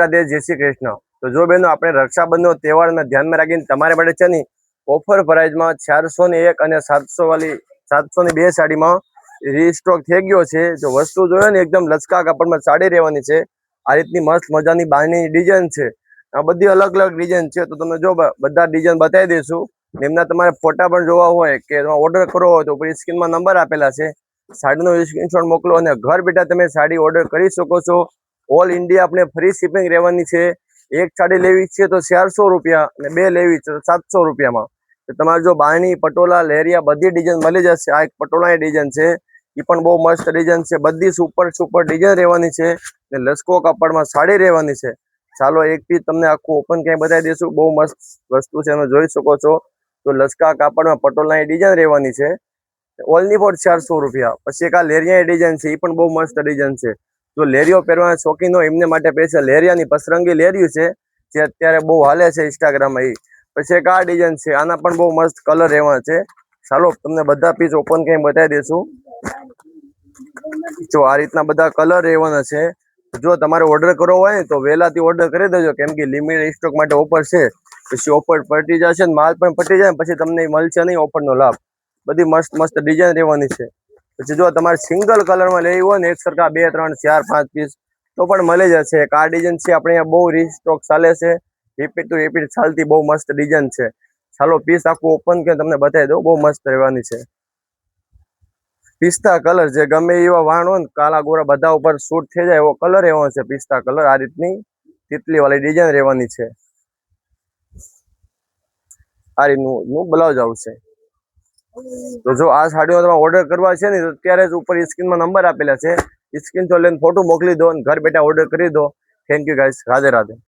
રાધે જય શ્રી કૃષ્ણ। તો જો બહેનો આપણે રક્ષાબંધનનો તહેવારને ધ્યાનમાં રાખીને તમારા માટે છે ને ઓફર પ્રાઇઝમાં 401 અને 700 વાળી 702 સાડીમાં રીસ્ટોક થઈ ગયો છે। જો વસ્તુ જોયો ને એકદમ લચકા કાપડમાં સાડી રહેવાની છે। આ રીતની મસ્ત મજાની બાંધણી ડિઝાઇન છે। આ બધી અલગ અલગ ડિઝાઇન છે। તો તમે જો બધા ડિઝાઇન બતાવી દઈશું। એમના તમારે ફોટા પણ જોવા હોય કે ઓર્ડર કરવો હોય તો ઉપર સ્ક્રીનમાં નંબર આપેલા છે। સાડીનો સ્ક્રીનશોટ મોકલો અને ઘર બેઠા તમે સાડી ઓર્ડર કરી શકો છો। ઓલ ઇન્ડિયા આપણે ફ્રી શિપિંગ રહેવાની છે। એક સાડી લેવી છે તો 400 રૂપિયા અને બે લેવી છે તો 700 રૂપિયામાં। તો તમારે જો બાયણી પટોલા લેરિયા બધી ડિઝાઇન મળી જશે। આ એક પટોલાની ડિઝાઇન છે, એ પણ બહુ મસ્ત ડિઝાઇન છે। બધી સુપર સુપર ડિઝાઇન રહેવાની છે ને લસકો કાપડમાં સાડી રહેવાની છે। ચાલો એક પીસ તમને આખું ઓપન ક્યાંય બતાવી દઈશું। બહુ મસ્ત વસ્તુ છે, તમે જોઈ શકો છો। તો લસકા કાપડમાં પટોલાની ડિઝાઇન રહેવાની છે, ઓનલી ફોર 400 રૂપિયા। પછી એક આ લેરિયા ડિઝાઇન છે, એ પણ બહુ મસ્ત ડિઝાઇન છે। જો લેરિયો પહેરવાના શોખીન હોય એમને માટે સ્પેશિયલ લેરિયાની પસરંગી લેરિયું છે, જે અત્યારે બહુ હાલે છે ઇન્સ્ટાગ્રામમાં। પછી એક આ ડિઝાઇન છે, આના પણ બહુ મસ્ત કલર રહેવાના છે। ચાલો તમને બધા પીસ ઓપન કરીને બતાવી દઈશું। જો આ રીતના બધા કલર રહેવાના છે। જો તમારે ઓર્ડર કરવો હોય ને તો વહેલાથી ઓર્ડર કરી દેજો, કેમ કે લિમિટેડ સ્ટોક માટે ઓફર છે। પછી ઓફર પટી જશે ને માલ પણ પટી જાય પછી તમને મળશે નહીં ઓફરનો લાભ। બધી મસ્ત મસ્ત ડિઝાઇન રહેવાની છે। પછી જો તમારે સિંગલ કલરમાં લેવી હોય ને એક સરખા 2 3 4 5 પીસ તો પણ મળી જશે। એક આ ડિઝાઇન છે, આપણે અહીંયા બહુ રીસ્ટોક ચાલે છે, રિપીટ ટુ રિપીટ ચાલતી બહુ મસ્ત ડિઝાઇન છે। ચાલો પીસ આખું ઓપન કે તમને બતાવી દઉં, બહુ મસ્ત રહેવાની છે। પિસ્તા કલર જે ગમે એવા વાણ હોય ને કાળા ગોરા બધા ઉપર શૂટ થઈ જાય એવો કલર રહેવાનો છે। પિસ્તા કલર આ રીતની તિતલી વાળી ડિઝાઇન રહેવાની છે। આ રીતનું બ્લાઉઝ આવશે। તો જો આ સાડીઓ તમે ઓર્ડર કરવા છે ને તો અત્યારે જ ઉપર સ્ક્રીનમાં નંબર આપેલા છે, સ્ક્રીનશોટ લઈને ફોટો મોકલી દો અને ઘર બેઠા ઓર્ડર કરી દો। Thank you guys, Radhe Radhe.